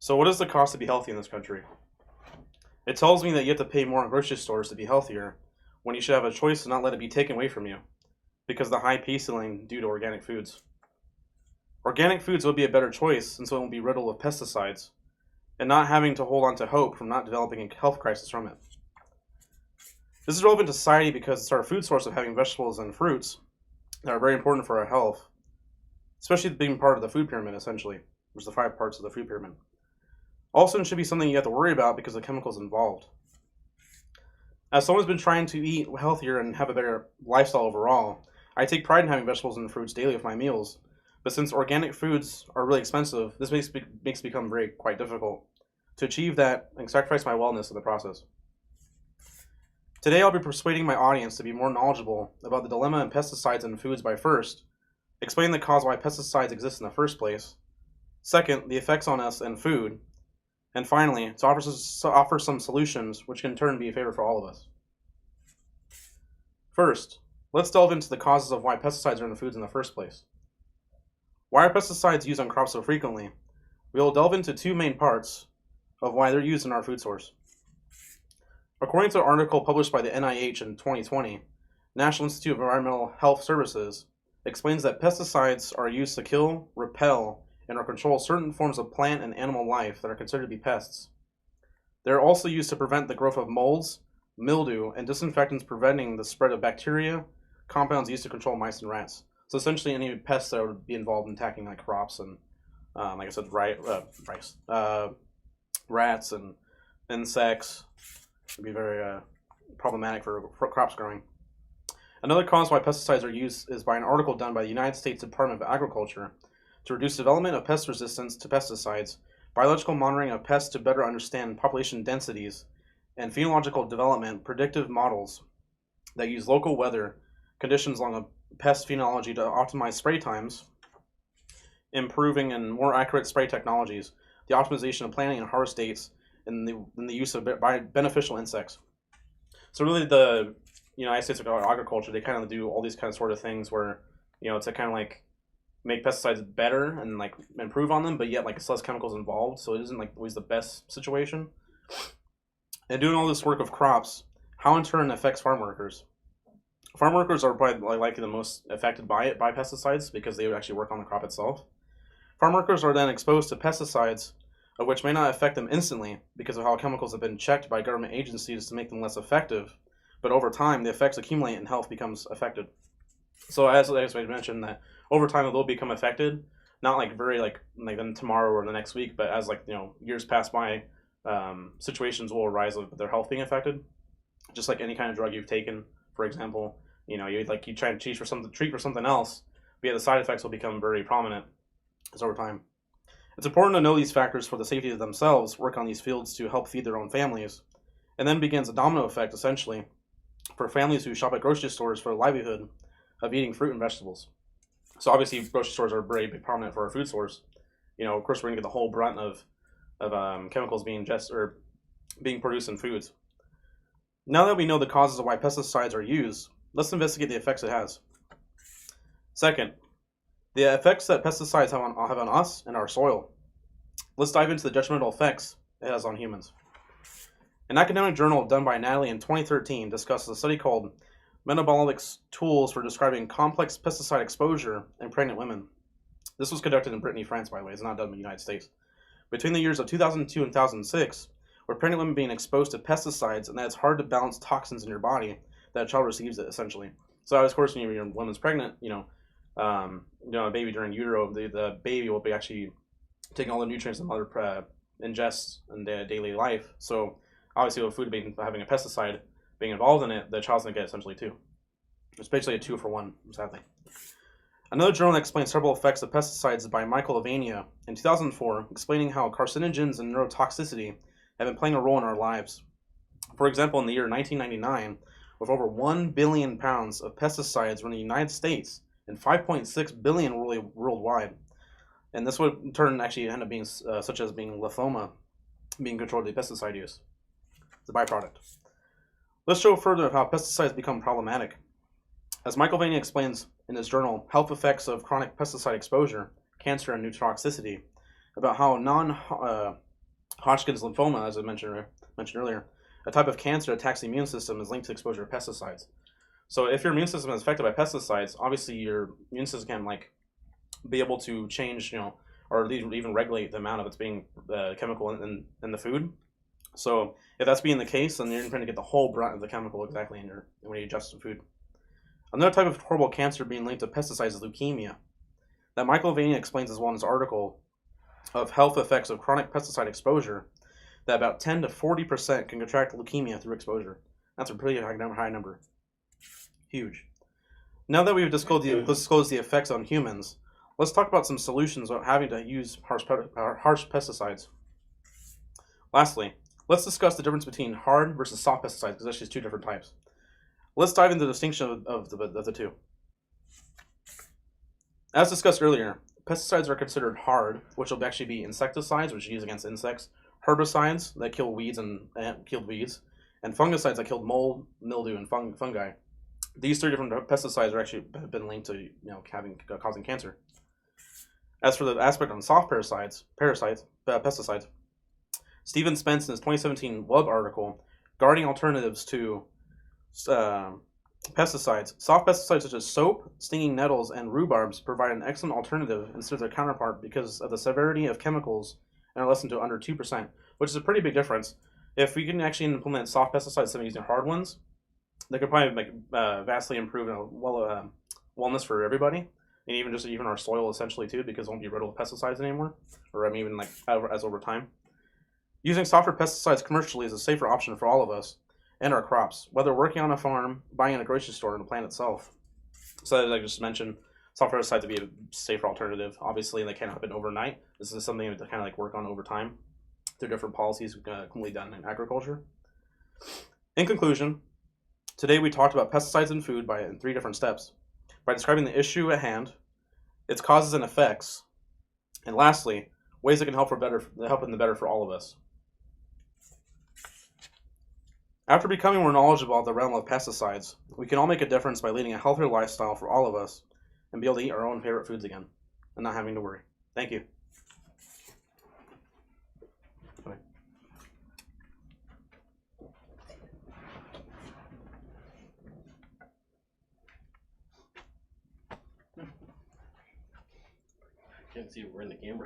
So what is the cost to be healthy in this country? It tells me that you have to pay more in grocery stores to be healthier, when you should have a choice to not let it be taken away from you, because of the high pay ceiling due to organic foods. Organic foods would be a better choice since it won't be riddled with pesticides, and not having to hold on to hope from not developing a health crisis from it. This is relevant to society because it's our food source of having vegetables and fruits that are very important for our health, especially being part of the food pyramid, essentially, which is the 5 parts of the food pyramid. Also, it should be something you have to worry about because of the chemicals involved. As someone who's been trying to eat healthier and have a better lifestyle overall, I take pride in having vegetables and fruits daily with my meals. But since organic foods are really expensive, this makes it become quite difficult to achieve that and sacrifice my wellness in the process. Today, I'll be persuading my audience to be more knowledgeable about the dilemma in pesticides and foods by first, explaining the cause why pesticides exist in the first place, second, the effects on us and food, and finally, to offer some solutions which can in turn be a favor for all of us. First, let's delve into the causes of why pesticides are in the foods in the first place. Why are pesticides used on crops so frequently? We will delve into 2 main parts of why they're used in our food source. According to an article published by the NIH in 2020, National Institute of Environmental Health Services explains that pesticides are used to kill, repel, and or control certain forms of plant and animal life that are considered to be pests. They are also used to prevent the growth of molds, mildew, and disinfectants preventing the spread of bacteria, compounds used to control mice and rats. So essentially any pests that would be involved in attacking like crops and, like I said, rats and insects would be very problematic for crops growing. Another cause why pesticides are used is by an article done by the United States Department of Agriculture to reduce development of pest resistance to pesticides, biological monitoring of pests to better understand population densities, and phenological development predictive models that use local weather conditions along a pest phenology to optimize spray times, improving and more accurate spray technologies, the optimization of planting and harvest dates, and the use of beneficial insects. So really the United States Agriculture, they kind of do all these kind of sort of things where, to kind of like make pesticides better and like improve on them, but yet like it's less chemicals involved, so it isn't like always the best situation. And doing all this work of crops, how in turn affects farm workers. Farm workers are probably likely the most affected by pesticides because they would actually work on the crop itself. Farm workers are then exposed to pesticides, which may not affect them instantly because of how chemicals have been checked by government agencies to make them less effective, but over time the effects accumulate and health becomes affected. So as I mentioned, that over time it will become affected, not like very like then tomorrow or the next week, but as years pass by, situations will arise with their health being affected. Just like any kind of drug you've taken, for example, you try to treat for something else, but yet the side effects will become very prominent as over time. It's important to know these factors for the safety of themselves, work on these fields to help feed their own families, and then begins a domino effect essentially for families who shop at grocery stores for a livelihood of eating fruit and vegetables. So obviously grocery stores are very big prominent for our food source. Of course we're gonna get the whole brunt of chemicals being being produced in foods. Now that we know the causes of why pesticides are used, let's investigate the effects it has. Second, the effects that pesticides have on us and our soil. Let's dive into the detrimental effects it has on humans. An academic journal done by Natalie in 2013 discusses a study called Metabolic Tools for Describing Complex Pesticide Exposure in Pregnant Women. This was conducted in Brittany, France, by the way. It's not done in the United States. Between the years of 2002 and 2006, were pregnant women being exposed to pesticides, and that it's hard to balance toxins in your body that a child receives it, essentially. So, of course, when your woman's pregnant, a baby during utero, the baby will be actually taking all the nutrients the mother ingests in their daily life. So, obviously, with food having a pesticide being involved in it, the child's going to get it essentially too. It's basically a 2-for-1, sadly. Another journal explains several effects of pesticides by Michael Avania in 2004, explaining how carcinogens and neurotoxicity have been playing a role in our lives. For example, in the year 1999, with over 1 billion pounds of pesticides were in the United States and 5.6 billion worldwide. And this would in turn actually end up being such as being lymphoma being controlled by pesticide use. It's a byproduct. Let's show further of how pesticides become problematic. As Michael Avania explains in his journal, Health Effects of Chronic Pesticide Exposure, Cancer and Neurotoxicity, about how Hodgkin's lymphoma, as I mentioned earlier, a type of cancer that attacks the immune system, is linked to exposure to pesticides. So if your immune system is affected by pesticides, obviously your immune system can like be able to change, or even regulate the amount of its being chemical in the food. So if that's being the case, then you're going to get the whole brunt of the chemical exactly in your when you adjust the food. Another type of horrible cancer being linked to pesticides is leukemia. That Michael Vania explains as well in his article of health effects of chronic pesticide exposure, that about 10 to 40% can contract leukemia through exposure. That's a pretty high number. Huge. Now that we've disclosed the effects on humans, let's talk about some solutions about having to use harsh pesticides. Lastly, let's discuss the difference between hard versus soft pesticides, because there's just two different types. Let's dive into the distinction of the two. As discussed earlier, pesticides are considered hard, which will actually be insecticides, which are used against insects, herbicides that kill weeds and fungicides that kill mold, mildew, and fungi. These three different pesticides are actually been linked to causing cancer. As for the aspect on soft pesticides, Stephen Spence in his 2017 Web article, Guarding Alternatives to Pesticides. Soft pesticides such as soap, stinging nettles, and rhubarbs provide an excellent alternative instead of their counterpart because of the severity of chemicals and are less than to under 2%, which is a pretty big difference. If we can actually implement soft pesticides instead of using hard ones, they could probably make vastly improve wellness for everybody, and even our soil essentially too, because it won't be riddled with pesticides anymore, or even as over time. Using softer pesticides commercially is a safer option for all of us and our crops, whether working on a farm, buying in a grocery store, or the plant itself. So as I just mentioned, soft pesticides to be a safer alternative. Obviously, they can't happen overnight. This is something to kind of work on over time through different policies commonly done in agriculture. In conclusion, today we talked about pesticides in food in three different steps. By describing the issue at hand, its causes and effects, and lastly, ways that can help in the better for all of us. After becoming more knowledgeable about the realm of pesticides, we can all make a difference by leading a healthier lifestyle for all of us and be able to eat our own favorite foods again and not having to worry. Thank you. Can't see we're in the camera.